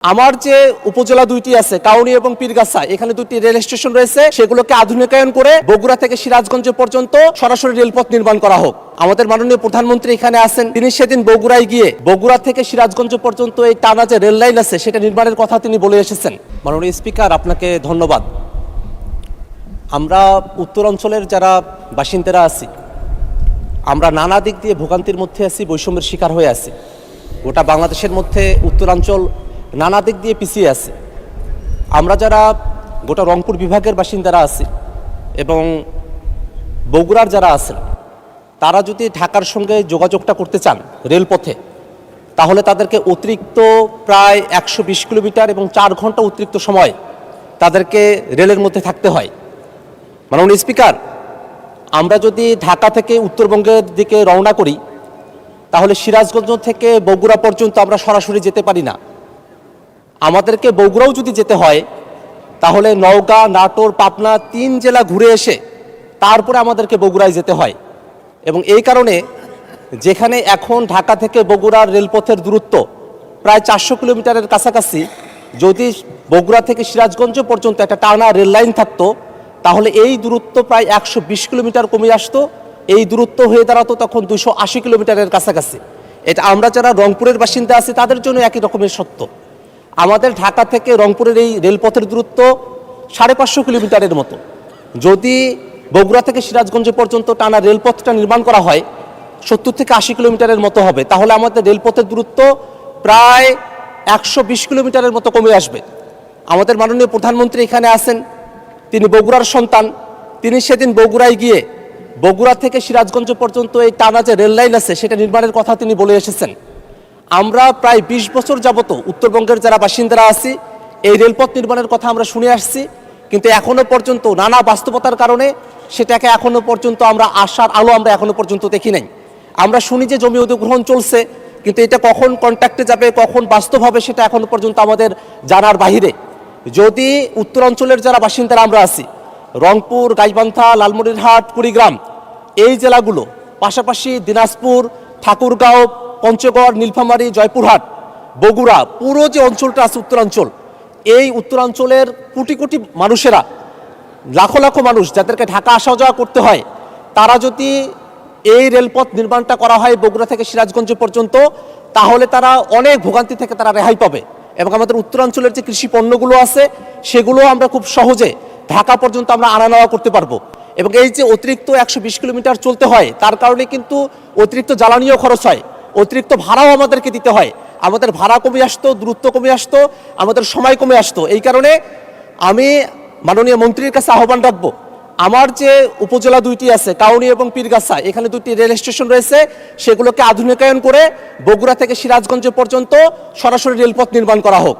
আমার যে উপজেলা দুইটি আছে কাউনি এবং পীরগাছা, এখানে দুটি রেল স্টেশন রয়েছে, সেগুলোকে আধুনিকায়ন করে বগুড়া থেকে সিরাজগঞ্জ পর্যন্ত সরাসরি রেলপথ নির্মাণ করা হোক। আমাদের মাননীয় প্রধানমন্ত্রী এখানে আছেন, তিনি সেদিন বগুড়ায় গিয়ে বগুড়া থেকে সিরাজগঞ্জ পর্যন্ত এই টানা যে রেল লাইন আছে সেটা নির্মাণের কথা তিনি বলে এসেছেন। মাননীয় স্পিকার, আপনাকে ধন্যবাদ। আমরা উত্তরাঞ্চলের যারা বাসিন্দারা আছি, আমরা নানা দিক দিয়ে ভোগান্তির মধ্যে আছি, বৈষম্যের শিকার হয়ে আছি। গোটা বাংলাদেশের মধ্যে উত্তরাঞ্চল নানা দিক দিয়ে পিছিয়ে আছে। আমরা যারা গোটা রংপুর বিভাগের বাসিন্দারা আছি এবং বগুড়ার যারা আছেন, তারা যদি ঢাকার সঙ্গে যোগাযোগটা করতে চান রেলপথে, তাহলে তাদেরকে অতিরিক্ত প্রায় 120 কিলোমিটার এবং 4 ঘন্টা অতিরিক্ত সময় তাদেরকে রেলের মধ্যে থাকতে হয়। মাননীয় স্পিকার, আমরা যদি ঢাকা থেকে উত্তরবঙ্গের দিকে রওনা করি, তাহলে সিরাজগঞ্জ থেকে বগুড়া পর্যন্ত আমরা সরাসরি যেতে পারি না। আমাদেরকে বগুড়াও যদি যেতে হয়, তাহলে নওগাঁ, নাটোর, পাবনা 3 জেলা ঘুরে এসে তারপরে আমাদেরকে বগুড়ায় যেতে হয়। এবং এই কারণে যেখানে এখন ঢাকা থেকে বগুড়ার রেলপথের দূরত্ব প্রায় 400 কিলোমিটারের কাছাকাছি, যদি বগুড়া থেকে সিরাজগঞ্জ পর্যন্ত একটা টানা রেল লাইন থাকতো, তাহলে এই দূরত্ব প্রায় 120 কিলোমিটার কমে আসতো। এই দূরত্ব হয়ে দাঁড়াতো তখন 280 কিলোমিটারের কাছাকাছি। এটা আমরা যারা রংপুরের বাসিন্দা আছি তাদের জন্য একই রকমের সত্য। আমাদের ঢাকা থেকে রংপুরের এই রেলপথের দূরত্ব 550 কিলোমিটারের মতো। যদি বগুড়া থেকে সিরাজগঞ্জ পর্যন্ত টানা রেলপথটা নির্মাণ করা হয়, 70 থেকে 80 কিলোমিটারের মতো হবে। তাহলে আমাদের রেলপথের দূরত্ব প্রায় 120 কিলোমিটারের মতো কমে আসবে। আমাদের মাননীয় প্রধানমন্ত্রী এখানে আছেন, তিনি বগুড়ার সন্তান। তিনি সেদিন বগুড়ায় গিয়ে বগুড়া থেকে সিরাজগঞ্জ পর্যন্ত এই টানা যে রেল লাইন আছে সেটা নির্মাণের কথা তিনি বলে এসেছেন। আমরা প্রায় 20 বছর যাবত উত্তরবঙ্গের যারা বাসিন্দারা আছি, এই রেলপথ নির্মাণের কথা আমরা শুনে আসছি, কিন্তু এখনো পর্যন্ত নানা বাস্তবতার কারণে সেটাকে এখনো পর্যন্ত আমরা আশার আলো আমরা এখনো পর্যন্ত দেখি নাই। আমরা শুনি যে জমি অধিগ্রহণ চলছে, কিন্তু এটা কখন কন্ট্রাক্টে যাবে, কখন বাস্তব হবে, সেটা এখনো পর্যন্ত আমাদের জানার বাহিরে। যদি উত্তরাঞ্চলের যারা বাসিন্দারা আমরা আছি, রংপুর, গাইবান্ধা, লালমনিরহাট, কুড়িগ্রাম, এই জেলাগুলো, পাশাপাশি দিনাজপুর, ঠাকুরগাঁও, পঞ্চগড়, নীলফামারী, জয়পুরহাট, বগুড়া, পুরো যে অঞ্চলটা আছে উত্তরাঞ্চল, এই উত্তরাঞ্চলের কোটি কোটি মানুষেরা, লাখো লাখো মানুষ যাদেরকে ঢাকা আসা যাওয়া করতে হয়, তারা যদি এই রেলপথ নির্মাণটা করা হয় বগুড়া থেকে সিরাজগঞ্জ পর্যন্ত, তাহলে তারা অনেক ভোগান্তি থেকে তারা রেহাই পাবে। এবং আমাদের উত্তরাঞ্চলের যে কৃষি পণ্যগুলো আছে সেগুলো আমরা খুব সহজে ঢাকা পর্যন্ত আমরা আনা নেওয়া করতে পারবো। এবং এই যে অতিরিক্ত 120 কিলোমিটার চলতে হয়, তার কারণে কিন্তু অতিরিক্ত জ্বালানিও খরচ হয়, অতিরিক্ত ভাড়াও আমাদেরকে দিতে হয়। আমাদের ভাড়া কমে আসতো, দূরত্ব কমে আসতো, আমাদের সময় কমে আসতো। এই কারণে আমি মাননীয় মন্ত্রীর কাছে আহ্বান রাখবো, আমার যে উপজেলা দুইটি আছে কাউনি এবং পীরগাছা, এখানে দুটি রেল স্টেশন রয়েছে, সেগুলোকে আধুনিকায়ন করে বগুড়া থেকে সিরাজগঞ্জ পর্যন্ত সরাসরি রেলপথ নির্মাণ করা হোক।